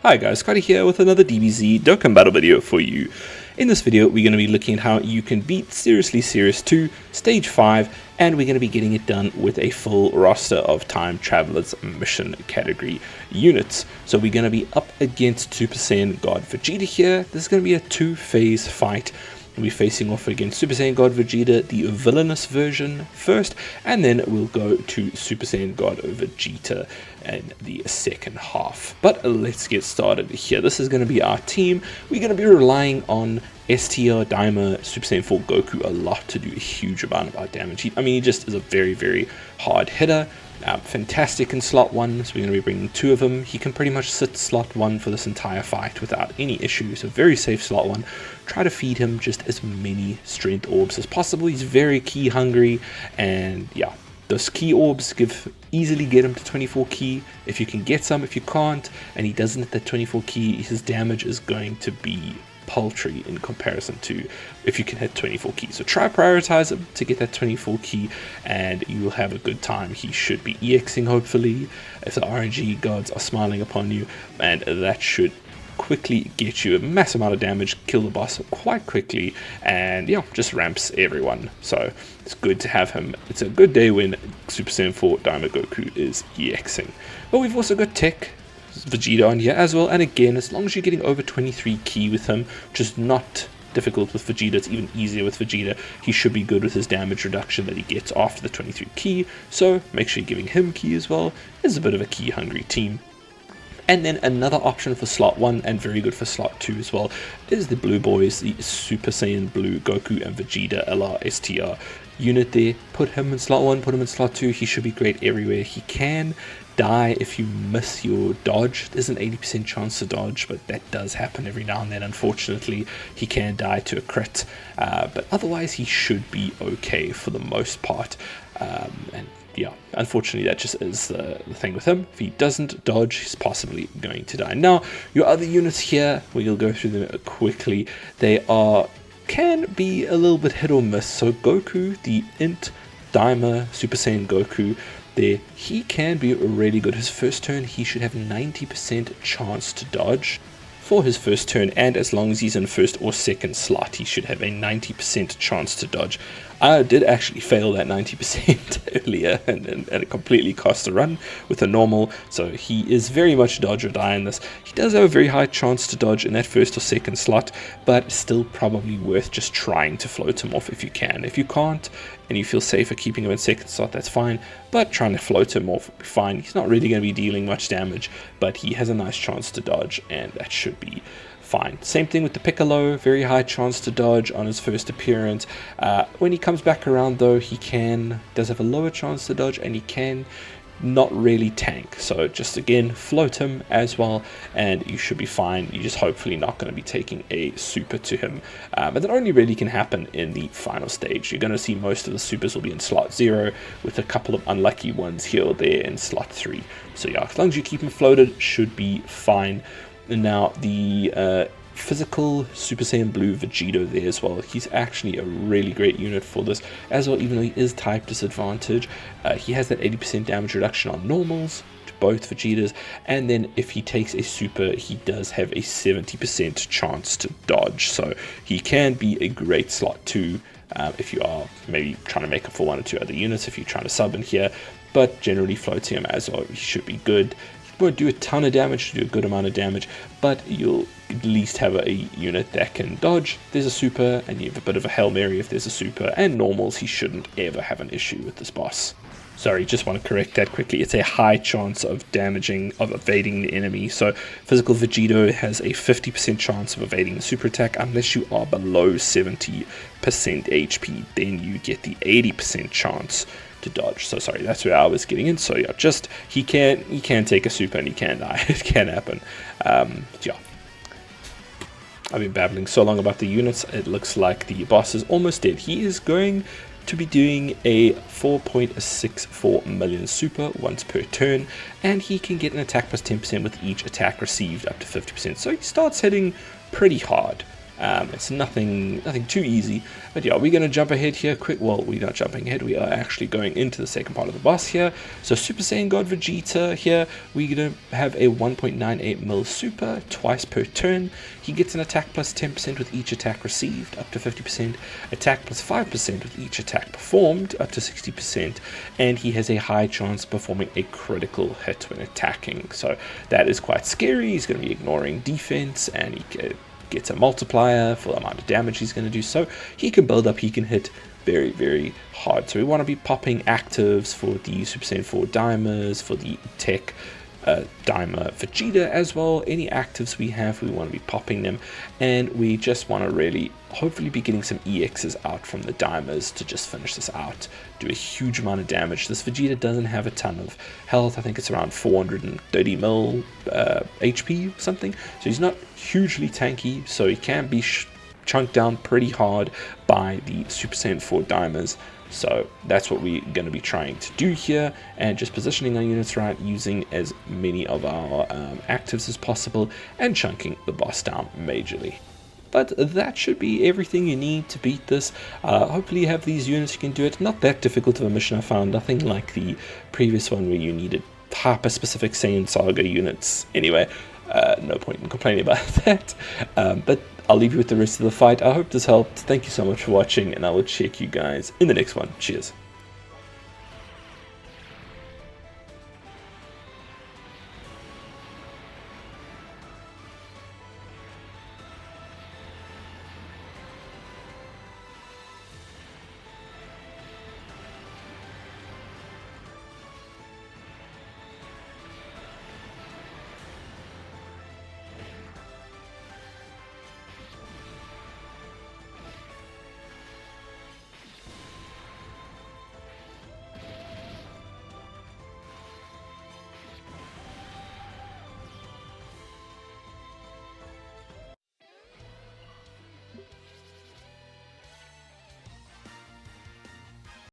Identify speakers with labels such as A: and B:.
A: Hi guys, Scotty here with another DBZ Dokkan Battle video for you. In this video we're going to be looking at how you can beat Seriously Serious 2 Stage 5, and we're going to be getting it done with a full roster of Time Travelers mission category units. So we're going to be up against Super Saiyan God Vegeta here. This is going to be a two-phase fight. We'll be facing off against Super Saiyan God Vegeta, the villainous version first, and then we'll go to Super Saiyan God Vegeta in the second half. But let's get started here. This is going to be our team. We're going to be relying on STR Daima Super Saiyan 4 Goku a lot to do a huge amount of our damage. He just is a very, very hard hitter. Fantastic in slot 1, so we're going to be bringing 2 of them. He can pretty much sit slot 1 for this entire fight without any issue, so very safe slot 1. Try to feed him just as many strength orbs as possible. He's very ki hungry, and yeah, those ki orbs easily get him to 24 ki if you can get some. If you can't and he doesn't hit that 24 ki, his damage is going to be paltry in comparison to if you can hit 24 ki. So try prioritize him to get that 24 ki and you will have a good time. He should be EXing hopefully if the RNG gods are smiling upon you, and that should quickly get you a massive amount of damage, kill the boss quite quickly, and yeah, just ramps everyone. So it's good to have him. It's a good day when Super Saiyan 4 Daima Goku is EXing. But we've also got Tech Vegeta on here as well, and again, as long as you're getting over 23 ki with him, which is not difficult with Vegeta, it's even easier with Vegeta, he should be good with his damage reduction that he gets after the 23 ki, so make sure you're giving him ki as well. It's a bit of a ki hungry team. And then another option for slot 1 and very good for slot 2 as well is the Blue Boys, the Super Saiyan Blue Goku and Vegeta LR STR unit there. Put him in slot 1, put him in slot 2, he should be great everywhere. He can die if you miss your dodge. There's an 80% chance to dodge, but that does happen every now and then. Unfortunately, he can die to a crit, but otherwise he should be okay for the most part. And yeah, unfortunately that just is the thing with him. If he doesn't dodge, he's possibly going to die. Now, your other units here, we'll go through them quickly. They can be a little bit hit or miss. So Goku, the Int Daima Super Saiyan Goku, there, he can be really good. His first turn, he should have 90% chance to dodge for his first turn, and as long as he's in first or second slot, he should have a 90% chance to dodge. I did actually fail that 90% earlier, and it completely cost a run with a normal, so he is very much dodge or die in this. He does have a very high chance to dodge in that first or second slot, but still probably worth just trying to float him off if you can. If you can't, and you feel safer keeping him in second slot, that's fine, but trying to float him off will be fine. He's not really going to be dealing much damage, but he has a nice chance to dodge, and that should be fine. Same thing with the Piccolo, very high chance to dodge on his first appearance. When he comes back around though, he does have a lower chance to dodge, and he can not really tank, so just again float him as well and you should be fine. You're just hopefully not going to be taking a super to him, but that only really can happen in the final stage. You're going to see most of the supers will be in slot 0 with a couple of unlucky ones here or there in slot 3. So yeah, as long as you keep him floated, should be fine. And now the physical Super Saiyan Blue Vegeta there as well. He's actually a really great unit for this as well, even though he is type disadvantage. He has that 80% damage reduction on normals to both Vegetas, and then if he takes a super, he does have a 70% chance to dodge, so he can be a great slot 2 if you are maybe trying to make up for 1 or 2 other units, if you're trying to sub in here, but generally floating him as well, he should be good. Won't do a ton of damage, do a good amount of damage, but you'll at least have a unit that can dodge. There's a super, and you have a bit of a Hail Mary if there's a super, and normals, he shouldn't ever have an issue with this boss. Sorry, just want to correct that quickly. It's a high chance of evading the enemy. So physical Vegeta has a 50% chance of evading the super attack unless you are below 70% HP. Then you get the 80% chance to dodge. So sorry, that's where I was getting in. So yeah, just he can take a super and he can die. It can happen. Yeah, I've been babbling so long about the units. It looks like the boss is almost dead. He is going to be doing a 4.64 million super once per turn, and he can get an attack plus 10% with each attack received up to 50%. So he starts hitting pretty hard. It's nothing too easy, but yeah, we're going to jump ahead here quick. Well, we're not jumping ahead, we are actually going into the second part of the boss here. So Super Saiyan God Vegeta here, we're going to have a 1.98 mil super twice per turn. He gets an attack plus 10% with each attack received, up to 50%, attack plus 5% with each attack performed, up to 60%, and he has a high chance of performing a critical hit when attacking. So that is quite scary. He's going to be ignoring defense, and he gets a multiplier for the amount of damage he's going to do. So he can build up, he can hit very, very hard. So we want to be popping actives for the Super Saiyan 4 Dimers, for the Tech Dimer Vegeta as well. Any actives we have, we want to be popping them, and we just want to really hopefully be getting some EXs out from the Dimers to just finish this out, do a huge amount of damage. This Vegeta doesn't have a ton of health. I think it's around 430 mil HP or something, so he's not hugely tanky, so he can be chunked down pretty hard by the Super Saiyan 4 Dimers. So that's what we're going to be trying to do here, and just positioning our units right, using as many of our actives as possible, and chunking the boss down majorly. But that should be everything you need to beat this. Hopefully you have these units, you can do it. Not that difficult of a mission, I found. Nothing like the previous one where you needed hyper-specific Saiyan Saga units. Anyway, no point in complaining about that. But I'll leave you with the rest of the fight. I hope this helped. Thank you so much for watching, and I will check you guys in the next one. Cheers.